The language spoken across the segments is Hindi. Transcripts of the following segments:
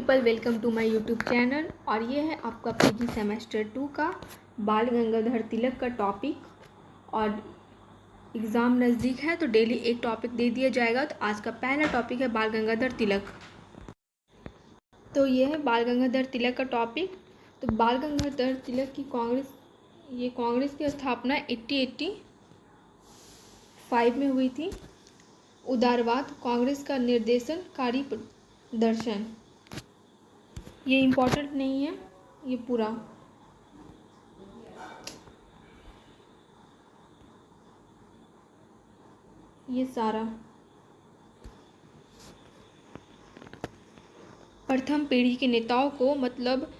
People, welcome to my YouTube channel. और ये है आपका पीजी सेमेस्टर 2 का बाल गंगाधर तिलक का टॉपिक। और एग्ज़ाम नज़दीक है तो डेली एक टॉपिक दे दिया जाएगा। तो आज का पहला टॉपिक है बाल गंगाधर तिलक। तो ये है बाल गंगाधर तिलक का टॉपिक। तो बाल गंगाधर तिलक की कांग्रेस की स्थापना 1885 में हुई थी। उदारवाद कांग्रेस का निर्देशनकारी दर्शन, ये इम्पोर्टेंट नहीं है, ये पूरा ये सारा। प्रथम पीढ़ी के नेताओं को मतलब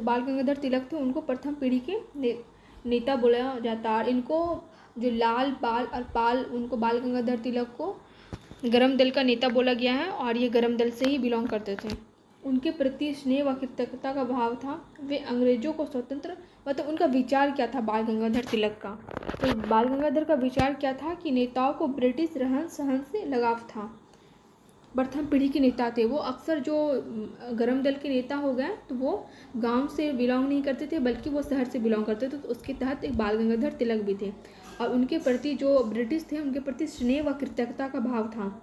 बाल गंगाधर तिलक थे उनको प्रथम पीढ़ी के नेता बोला जाता। और इनको जो लाल बाल और पाल, उनको बाल गंगाधर तिलक को गरम दल का नेता बोला गया है और ये गरम दल से ही बिलोंग करते थे। उनके प्रति स्नेह व कृतज्ञता का भाव था। वे अंग्रेजों को स्वतंत्र, मतलब उनका विचार क्या था बाल गंगाधर तिलक का। तो बाल गंगाधर का विचार क्या था कि नेताओं को ब्रिटिश रहन सहन से लगाव था। प्रथम पीढ़ी के नेता थे वो। अक्सर जो गरम दल के नेता हो गए तो वो गांव से बिलोंग नहीं करते थे बल्कि वो शहर से बिलोंग करते थे। तो उसके तहत एक बाल गंगाधर तिलक भी थे। और उनके प्रति जो ब्रिटिश थे उनके प्रति स्नेह व कृतज्ञता का भाव था।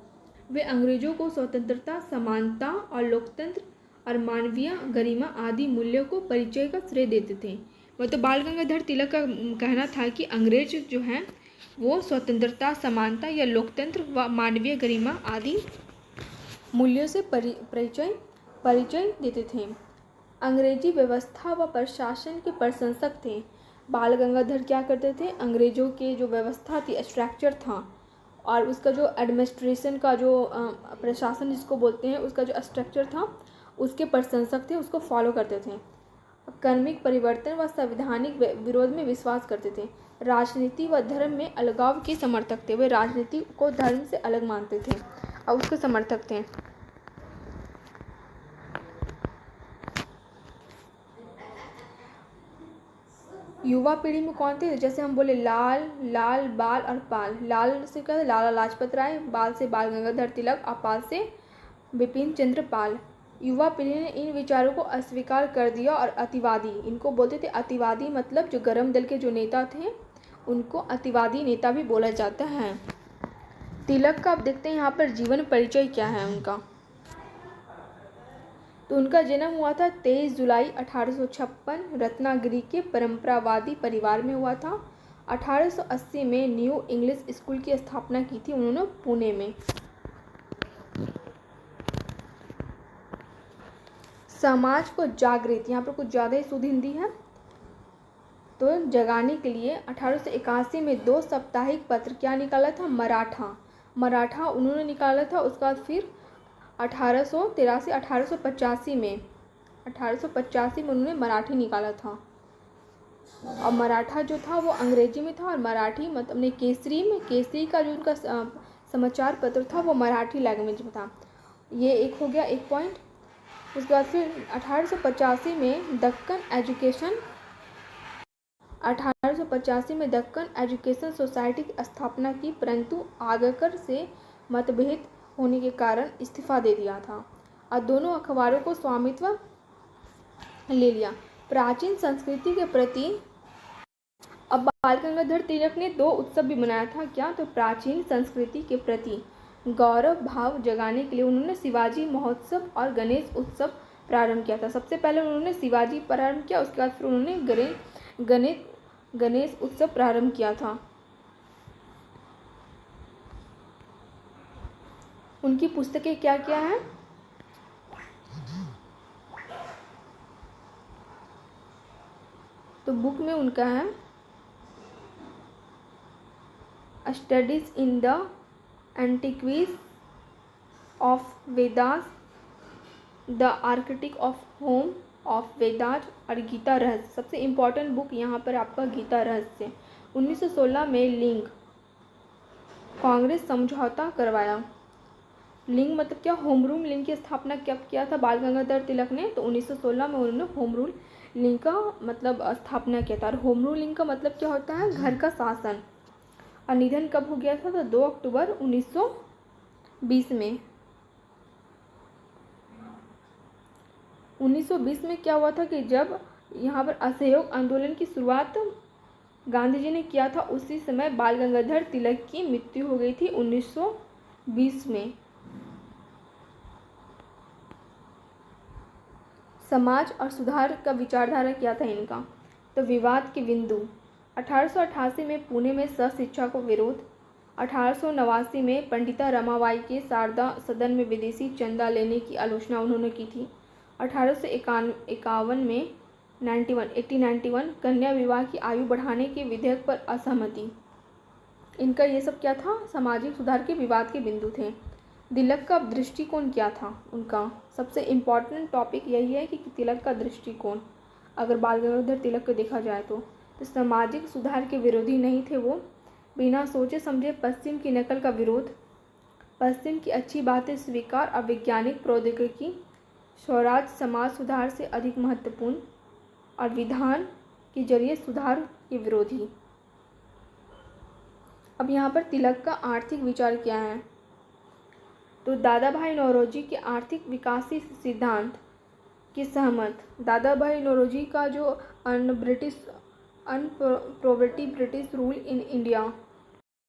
वे अंग्रेजों को स्वतंत्रता, समानता और लोकतंत्र और मानवीय गरिमा आदि मूल्यों को परिचय का श्रेय देते थे। मतलब बाल गंगाधर तिलक का कहना था कि अंग्रेज जो हैं वो स्वतंत्रता, समानता या लोकतंत्र व मानवीय गरिमा आदि मूल्यों से परिचय देते थे। अंग्रेजी व्यवस्था व प्रशासन के प्रशंसक थे। बाल गंगाधर क्या करते थे, अंग्रेजों के जो व्यवस्था थी, स्ट्रक्चर था और उसका जो एडमिनिस्ट्रेशन का जो प्रशासन जिसको बोलते हैं, उसका जो स्ट्रक्चर था उसके प्रशंसक थे, उसको फॉलो करते थे। कर्मिक परिवर्तन व संवैधानिक विरोध में विश्वास करते थे। राजनीति व धर्म में अलगाव के समर्थक थे। वे राजनीति को धर्म से अलग मानते थे और उसके समर्थक थे। युवा पीढ़ी में कौन थे, जैसे हम बोले लाल बाल और पाल। लाल से क्या, लाला लाजपत राय, बाल से बाल गंगाधर तिलक और पाल से बिपिन चंद्र पाल। युवा पीढ़ी ने इन विचारों को अस्वीकार कर दिया और अतिवादी, इनको बोलते थे अतिवादी, मतलब जो गरम दल के जो नेता थे उनको अतिवादी नेता भी बोला जाता है। तिलक का अब देखते हैं यहाँ पर जीवन परिचय क्या है उनका। तो उनका जन्म हुआ था 23 जुलाई 1856 रत्नागिरी के परंपरावादी परिवार में हुआ था। 1880 में न्यू इंग्लिश स्कूल की स्थापना की थी उन्होंने पुणे में। समाज को जागृत, यहाँ पर कुछ ज़्यादा ही शुद्ध हिंदी है, तो जगाने के लिए 1881 में 2 साप्ताहिक पत्र क्या निकाला था, मराठा उन्होंने निकाला था। उसके बाद फिर 1885 में उन्होंने मराठी निकाला था। और मराठा जो था वो अंग्रेजी में था और मराठी मतलब केसरी का जो उनका समाचार पत्र था वो मराठी लैंग्वेज में था। ये एक हो गया एक पॉइंट। उसके बाद फिर 1885 में दक्कन एजुकेशन सोसाइटी की स्थापना की, परंतु आगरकर से मतभेद होने के कारण इस्तीफा दे दिया था और दोनों अखबारों को स्वामित्व ले लिया। प्राचीन संस्कृति के प्रति अब बाल गंगाधर तिलक ने 2 उत्सव भी मनाया था। क्या, तो प्राचीन संस्कृति के प्रति गौरव भाव जगाने के लिए उन्होंने शिवाजी महोत्सव और गणेश उत्सव प्रारंभ किया था। सबसे पहले उन्होंने शिवाजी प्रारंभ किया, उसके बाद फिर उन्होंने गणेश उत्सव प्रारंभ किया था। उनकी पुस्तकें क्या क्या हैं, तो बुक में उनका है studies in the antiquities of Vedas, the Arctic home of ऑफ वेदास और गीता रहस्य। सबसे इम्पॉर्टेंट बुक यहाँ पर आपका गीता रहस्य। 1916 में लिंग कांग्रेस समझौता करवाया। लिंग मतलब क्या, होम रूल लिंग की स्थापना कब किया था बाल गंगाधर तिलक ने, तो 1916 में उन्होंने होम रूल लिंग का मतलब स्थापना किया था। और होम रूल लिंग का मतलब क्या होता है, घर का शासन। और निधन कब हो गया था, तो 2 अक्टूबर 1920 में। 1920 में क्या हुआ था कि जब यहाँ पर असहयोग आंदोलन की शुरुआत गांधी जी ने किया था, उसी समय बाल गंगाधर तिलक की मृत्यु हो गई थी 1920 में। समाज और सुधार का विचारधारा क्या था इनका? तो विवाद के बिंदु। 1888 में पुणे में शिक्षा को विरोध। 1889 में पंडिता रमाबाई के शारदा सदन में विदेशी चंदा लेने की आलोचना उन्होंने की थी। 1851 में 1891 कन्या विवाह की आयु बढ़ाने के विधेयक पर असहमति। इनका ये सब क्या था? सामाजिक सुधार के विवाद के बिंदु थे। तिलक का दृष्टिकोण क्या था उनका? सबसे इम्पॉर्टेंट टॉपिक यही है कि तिलक का दृष्टिकोण, अगर बाल गंगाधर तिलक को देखा जाए तो सामाजिक सुधार के विरोधी नहीं थे वो। बिना सोचे समझे पश्चिम की नकल का विरोध, पश्चिम की अच्छी बातें स्वीकार और वैज्ञानिक प्रौद्योगिकी, स्वराज समाज सुधार से अधिक महत्वपूर्ण, और विधान के जरिए सुधार के विरोधी। अब यहाँ पर तिलक का आर्थिक विचार क्या है? तो दादा भाई नौरोजी के आर्थिक विकासी सिद्धांत के सहमत। दादा भाई नौरोजी का जो अनप्रोवर्टी ब्रिटिश रूल इन इंडिया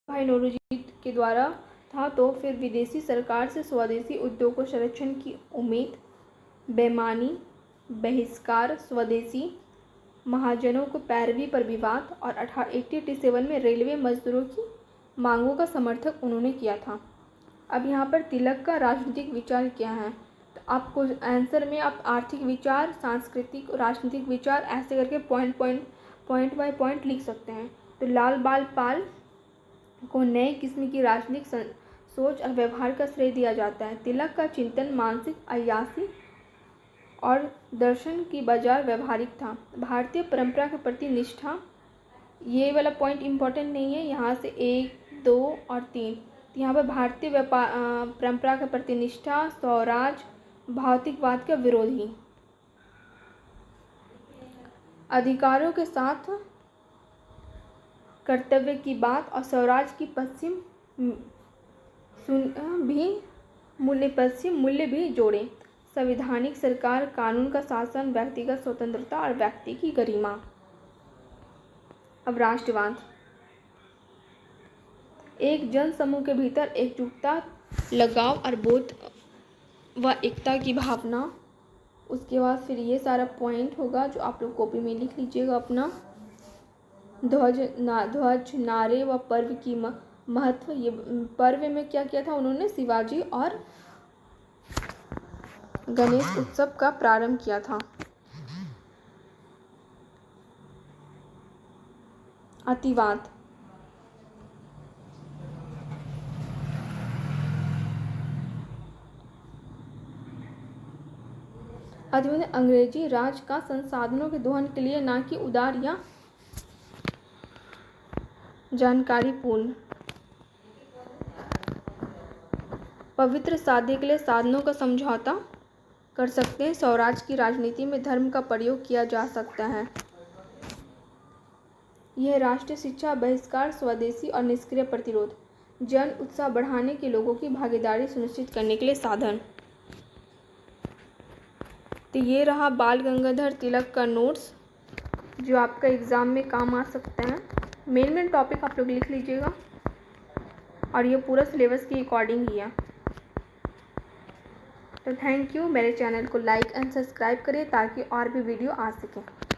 भाई नौरोजी के द्वारा था, तो फिर विदेशी सरकार से स्वदेशी उद्योगों संरक्षण की उम्मीद, बेईमानी, बहिष्कार, स्वदेशी महाजनों को पैरवी पर विवाद, और 1887 में रेलवे मजदूरों की मांगों का समर्थक उन्होंने किया था। अब यहाँ पर तिलक का राजनीतिक विचार क्या है? तो आपको आंसर में आप आर्थिक विचार, सांस्कृतिक, राजनीतिक विचार ऐसे करके पॉइंट बाय पॉइंट लिख सकते हैं। तो लाल बाल पाल को नए किस्म की राजनीतिक सोच और व्यवहार का श्रेय दिया जाता है। तिलक का चिंतन मानसिक अय्यासी और दर्शन की बजाय व्यवहारिक था। भारतीय परंपरा के प्रति निष्ठा, ये वाला पॉइंट इम्पोर्टेंट नहीं है, यहाँ से 1, 2 और 3। तो यहाँ पर भारतीय परंपरा के प्रति निष्ठा, स्वराज, भौतिकवाद का विरोधी, अधिकारों के साथ कर्तव्य की बात, और स्वराज की पश्चिम मूल्य भी जोड़े। संवैधानिक सरकार, कानून का शासन, व्यक्तिगत स्वतंत्रता और व्यक्ति की गरिमा। अब राष्ट्रवाद, एक जन समूह के भीतर एकजुटता, लगाव और बोध व एकता की भावना। उसके बाद फिर ये सारा पॉइंट होगा जो आप लोग कॉपी में लिख लीजिएगा अपना। ध्वज, नारे व पर्व की महत्व। ये पर्व में क्या किया था उन्होंने? शिवाजी और गणेश उत्सव का प्रारंभ किया था। अतिवाद, अंग्रेजी राज का संसाधनों के दोहन के लिए, ना कि उदार या जानकारीपूर्ण। पवित्र साधे के लिए साधनों का समझौता कर सकते हैं। स्वराज की राजनीति में धर्म का प्रयोग किया जा सकता है। यह राष्ट्रीय शिक्षा, बहिष्कार, स्वदेशी और निष्क्रिय प्रतिरोध, जन उत्साह बढ़ाने के लोगों की भागीदारी सुनिश्चित करने के लिए साधन। तो ये रहा बाल गंगाधर तिलक का नोट्स जो आपका एग्ज़ाम में काम आ सकता है। मेन टॉपिक आप लोग लिख लीजिएगा, और ये पूरा सिलेबस के अकॉर्डिंग ही है। तो थैंक यू। मेरे चैनल को लाइक एंड सब्सक्राइब करिए ताकि और भी वीडियो आ सके।